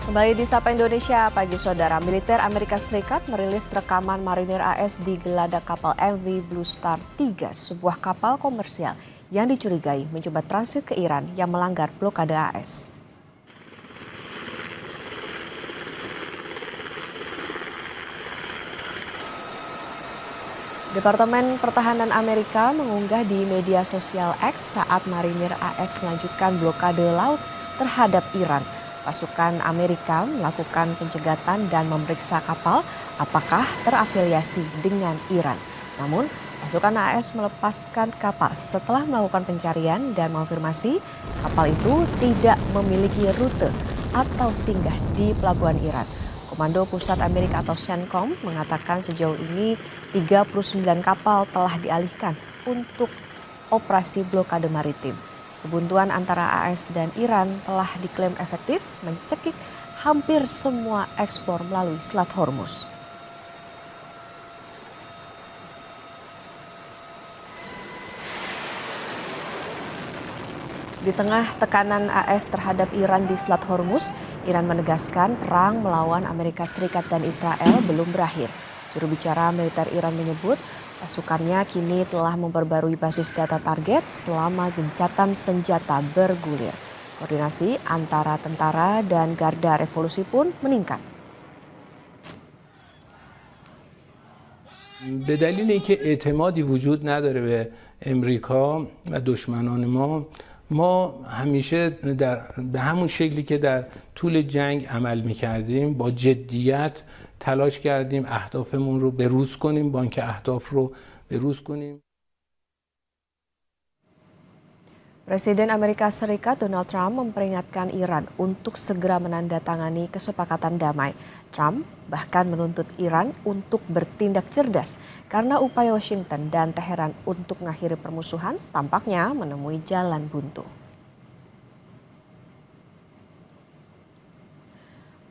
Kembali di Sapa Indonesia pagi saudara, militer Amerika Serikat merilis rekaman marinir AS di geladak kapal MV Blue Star 3, sebuah kapal komersial yang dicurigai mencoba transit ke Iran yang melanggar blokade AS. Departemen Pertahanan Amerika mengunggah di media sosial X saat marinir AS melanjutkan blokade laut terhadap Iran. Pasukan Amerika melakukan pencegatan dan memeriksa kapal apakah terafiliasi dengan Iran. Namun, pasukan AS melepaskan kapal setelah melakukan pencarian dan mengonfirmasi kapal itu tidak memiliki rute atau singgah di pelabuhan Iran. Komando Pusat Amerika atau CENTCOM mengatakan sejauh ini 39 kapal telah dialihkan untuk operasi blokade maritim. Kebuntuan antara AS dan Iran telah diklaim efektif mencekik hampir semua ekspor melalui Selat Hormuz. Di tengah tekanan AS terhadap Iran di Selat Hormuz, Iran menegaskan perang melawan Amerika Serikat dan Israel belum berakhir. Juru bicara militer Iran menyebut pasukannya kini telah memperbarui basis data target selama gencatan senjata bergulir. Koordinasi antara tentara dan Garda Revolusi pun meningkat. به دلیل اینکه اعتمادی وجود نداره به امریکا و دشمنان ما همیشه به همون شکلی که در طول جنگ عمل می‌کردیم با جدیت تلاش کردیم اهدافمون رو بروز کنیم، بانک اهداف رو بروز کنیم. Presiden Amerika Serikat Donald Trump memperingatkan Iran untuk segera menandatangani kesepakatan damai. Trump bahkan menuntut Iran untuk bertindak cerdas karena upaya Washington dan Teheran untuk mengakhiri permusuhan tampaknya menemui jalan buntu.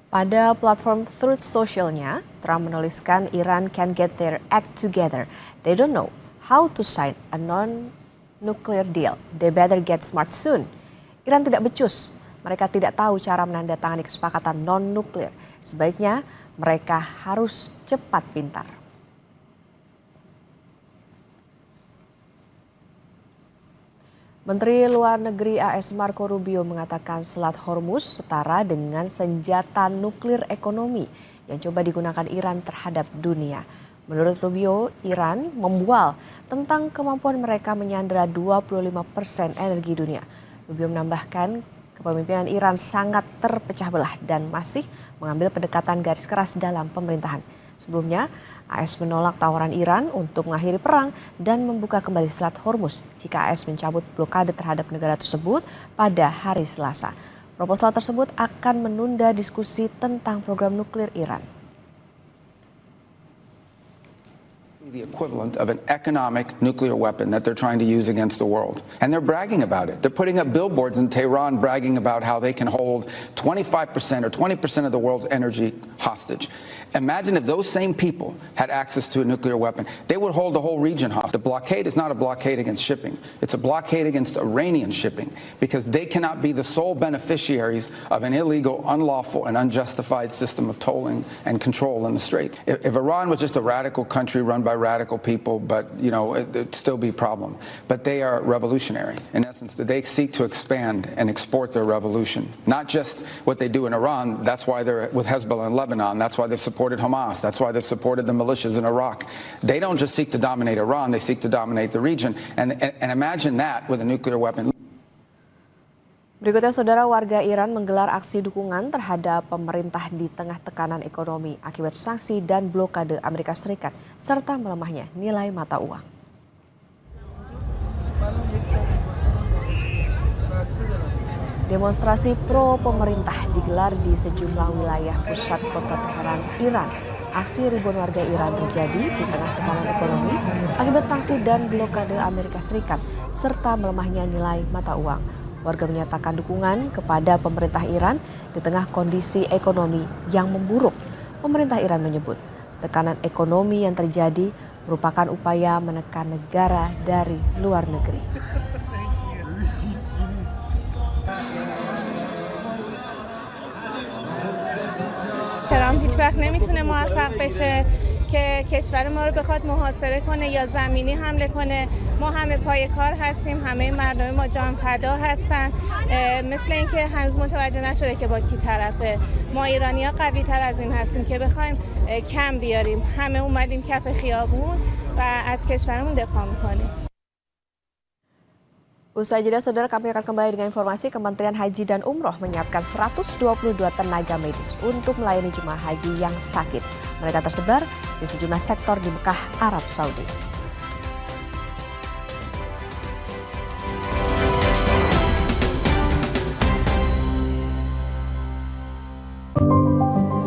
Pada platform Truth Social-nya, Trump menuliskan Iran can get their act together. They don't know how to sign a non-nuclear deal. They better get smart soon. Iran tidak becus. Mereka tidak tahu cara menandatangani kesepakatan non-nuklir. Sebaiknya mereka harus cepat pintar. Menteri Luar Negeri AS Marco Rubio mengatakan Selat Hormuz setara dengan senjata nuklir ekonomi yang coba digunakan Iran terhadap dunia. Menurut Rubio, Iran membual tentang kemampuan mereka menyandera 25% energi dunia. Rubio menambahkan kepemimpinan Iran sangat terpecah belah dan masih mengambil pendekatan garis keras dalam pemerintahan. Sebelumnya, AS menolak tawaran Iran untuk mengakhiri perang dan membuka kembali Selat Hormuz jika AS mencabut blokade terhadap negara tersebut pada hari Selasa. Proposal tersebut akan menunda diskusi tentang program nuklir Iran. The equivalent of an economic nuclear weapon that they're trying to use against the world. And they're bragging about it. They're putting up billboards in Tehran bragging about how they can hold 25% or 20% of the world's energy hostage. Imagine if those same people had access to a nuclear weapon. They would hold the whole region hostage. The blockade is not a blockade against shipping. It's a blockade against Iranian shipping because they cannot be the sole beneficiaries of an illegal, unlawful, and unjustified system of tolling and control in the Straits. If Iran was just a radical country run by radical people, but it'd still be a problem. But they are revolutionary. In essence, they seek to expand and export their revolution. Not just what they do in Iran. That's why they're with Hezbollah in Lebanon. That's why they've supported Hamas. That's why they've supported the militias in Iraq. They don't just seek to dominate Iran. They seek to dominate the region. And imagine that with a nuclear weapon. Berikutnya, saudara, warga Iran menggelar aksi dukungan terhadap pemerintah di tengah tekanan ekonomi akibat sanksi dan blokade Amerika Serikat serta melemahnya nilai mata uang. Demonstrasi pro pemerintah digelar di sejumlah wilayah pusat kota Teheran, Iran. Aksi ribuan warga Iran terjadi di tengah tekanan ekonomi akibat sanksi dan blokade Amerika Serikat serta melemahnya nilai mata uang. Warga menyatakan dukungan kepada pemerintah Iran di tengah kondisi ekonomi yang memburuk. Pemerintah Iran menyebut tekanan ekonomi yang terjadi merupakan upaya menekan negara dari luar negeri. ترامپ هیچ وقت نمیتونه موفق بشه که کشور ما رو بخواد محاصره کنه یا زمینی حمله کنه. ما همه پای کار هستیم، همه مردم ما جان فدا هستن. مثل اینکه هنوز متوجه نشده که با کی طرفه. ما ایرانی‌ها قوی تر از این هستیم که بخوایم کم بیاریم. همه اومدیم کف خیابون و از کشورمون دفاع میکنیم. Usai jeda, saudara, kami akan kembali dengan informasi Kementerian Haji dan Umroh menyiapkan 122 tenaga medis untuk melayani jemaah haji yang sakit. Mereka tersebar di sejumlah sektor di Mekah, Arab Saudi.